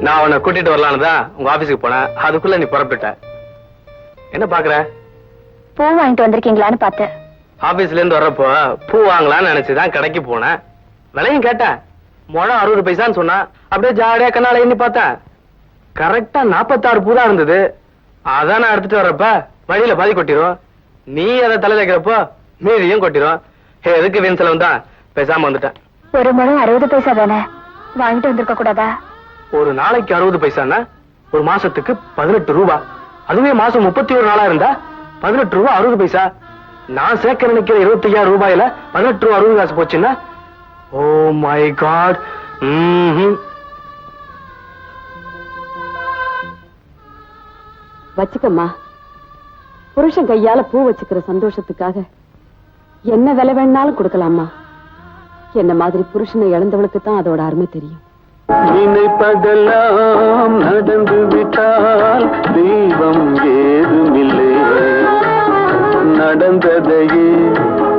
நான் உன்னை கூட்டிட்டு வரலான்னு தான் உங்க ஆபீஸுக்கு போனேன். அதுக்குள்ள நீ புறப்பட்ட. என்ன பாக்குற? பூ வாங்கிட்டு வந்திருக்கீங்களான்னு பார்த்தேன். ஆபீஸ்ல இருந்து வர்றப்போ பூ வாங்கலாம்னு நினைச்சுதான் கடைக்கு போனேன். விலையும் கேட்டேன். முழம் 60 பைசான்னு சொன்னா. அப்படியே ஜாலியா கண்ணால எண்ணி பார்த்தேன். கரெக்டா 46 பூ தான் இருந்தது. அதான் நான் எடுத்துட்டு வர்றப்ப வழியில பாதி கொட்டிரும். நீ அதை தலையில வைக்கிறப்போ மீதியும் கொட்டிரும். எதுக்கு வீண் செலவு தான் பேசாம வந்துட்டேன். ஒரு முழம் 60 பைசா தானே, வாங்கிட்டு வந்திருக்க கூடாதா? ஒரு நாளைக்கு 60 பைசான்னா ஒரு மாசத்துக்கு 18 ரூபா. அதுவே மாசம் 31 நாளா இருந்தா 18 ரூபா 60 பைசா. நான் சேர்க்க நினைக்கிற 25,000 ரூபாயில 18 ரூபா 60 காசு போச்சுன்னா, ஓ மை காட். வச்சுக்கம்மா. புருஷன் கையால பூ வச்சுக்கிற சந்தோஷத்துக்காக என்ன விலை வேணாலும் கொடுக்கலாமா? என்ன மாதிரி புருஷனை இழந்தவளுக்கு தான் அதோட அருமை தெரியும். நினைப்பதெல்லாம் நடந்து விட்டால் தெய்வம் ஏதுமில்லை, நடந்ததையே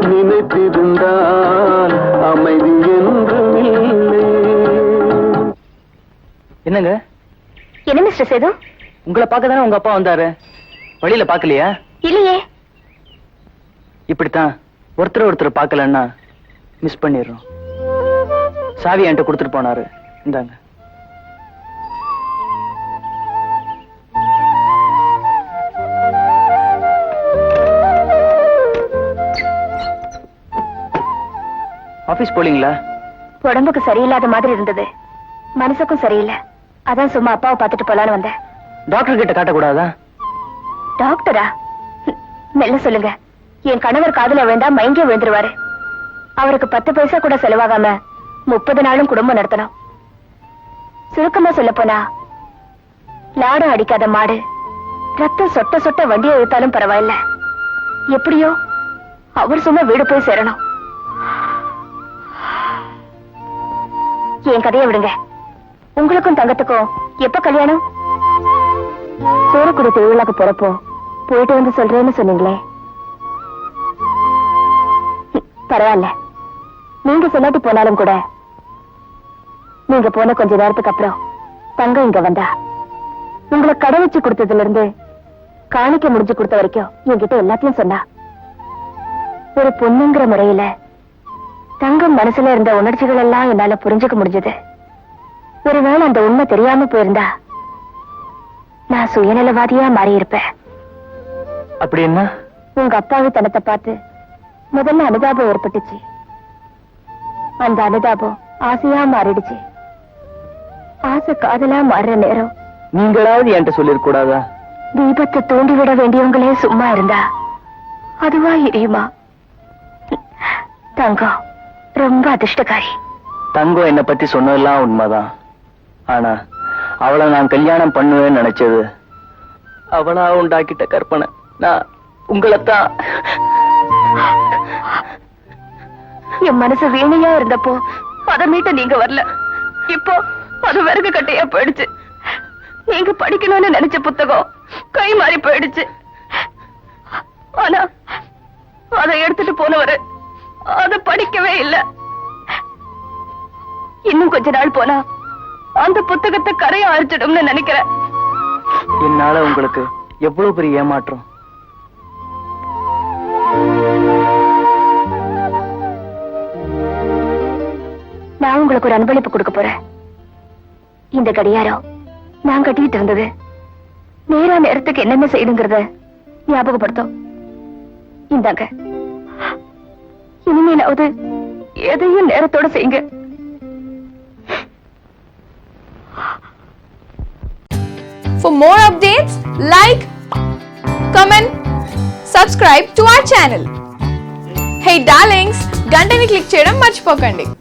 நினைத்திருந்தால் அமைதி என்றும் இல்லை. என்னங்க? என்ன மிஸ்டர் சேது? உங்களை பார்க்க தானே உங்க அப்பா வந்தாரு. வழியில பாக்கலையா? இல்லையே. இப்படித்தான் ஒருத்தர் பார்க்கலன்னா மிஸ் பண்ணிடுறோம். சாவி என்கிட்ட கொடுத்துட்டு போனாரு. இந்தாங்க. ஆபீஸ் போலீங்களா? உடம்புக்கு சரியில்லாத மாதிரி இருந்தது, மனசுக்கும் சரியில்லை. அதான் சும்மா அப்பாவை பார்த்துட்டு போலான்னு வந்தேன். டாக்டர் கிட்ட காட்டக்கூடாதா? டாக்டரா? மெல்ல சொல்லுங்க. என் கணவர் காதுல விழுந்தா மயங்கி விழுந்துருவாரு. அவருக்கு 10 பைசா கூட செலவாகாம 30 நாளும் குடும்பம் நடத்தணும். சுருக்கமா சொல்ல போனா, லாடம் அடிக்காத மாடு ரத்தம் சொட்ட சொட்ட வண்டியை இழுத்தாலும் பரவாயில்ல, எப்படியோ அவர் சும்மா வீடு போய் சேரணும். என் கதையை விடுங்க. உங்களுக்கும் தங்கத்துக்கும் எப்ப கல்யாணம்? சோரக்குடி திருவிழாக்கு போறப்போ போயிட்டு வந்து சொல்றேன்னு சொன்னீங்களே, பரவாயில்ல. நீங்க சொல்லாட்டி போனாலும் கூட, நீங்க போன கொஞ்ச நேரத்துக்கு அப்புறம் தங்கம் இங்க வந்தா, உங்களை கடை வச்சு கொடுத்ததுல இருந்து காணிக்க முடிஞ்சு கொடுத்த வரைக்கும் என்கிட்ட எல்லாத்தையும் சொன்னா. ஒரு பொண்ணுங்கிற முறையில தங்கம் மனசுல இருந்த உணர்ச்சிகள் எல்லாம் என்னால புரிஞ்சுக்க முடிஞ்சது. ஒருவேளை அந்த உண்மை தெரியாம போயிருந்தா நான் சுயநலவாதியா மாறி இருப்பேன். அப்படி என்ன? உங்க அப்பாவி தனத்தை பார்த்து முதல்ல அனுதாபம் ஏற்பட்டுச்சு. அந்த அனுதாபம் ஆசையா மாறிடுச்சு. ஆசை காதலா மாறுற நேரம் நீங்களாவது என்கிட்ட சொல்லிருக்க கூடாதா? தீபத்தை தூண்டிவிட வேண்டியவங்களே சும்மா இருந்தா அதுவா எரியுமா? தங்கம் ரொம்ப அதிர்ஷ்டக்காரி. தங்கம் என்ன பத்தி சொன்னதெல்லாம் உண்மைதான். ஆனா அவளை நான் கல்யாணம் பண்ணுவேன்னு நினைச்சது அவளா உண்டாக்கிட்ட கற்பனை. நான் உங்களைத்தான். என் மனசு வீணையா இருந்தப்போ அதை மீட்ட நீங்க வரல. இப்போ அது விறகு கட்டையா போயிடுச்சு. நீங்க படிக்கணும்னு நினைச்ச புத்தகம் கை மாறி போயிடுச்சு. ஆனா அதை எடுத்துட்டு போனவரு அதை படிக்கவே இல்லை. இன்னும் கொஞ்ச நாள் போனா அந்த புத்தகத்தை கரையை அழிச்சிடும்னு நினைக்கிறேன். என்னால உங்களுக்கு எவ்வளவு பெரிய ஏமாற்றம். நான் உங்களுக்கு ஒரு அன்பளிப்பு கொடுக்க போறேன். இந்த கடியாரம் நான் கட்டிட்டு இருந்தது நேரா நேரத்துக்கு என்னென்ன செய்யணுங்கிறத ஞாபகப்படுத்தும். இந்தாங்க. இனிமேலாவது எதையும் நேரத்தோட செய்யுங்க. For more updates, like, comment, subscribe to our channel. Hey darlings, గంటని click చేయడం మర్చిపోకండి.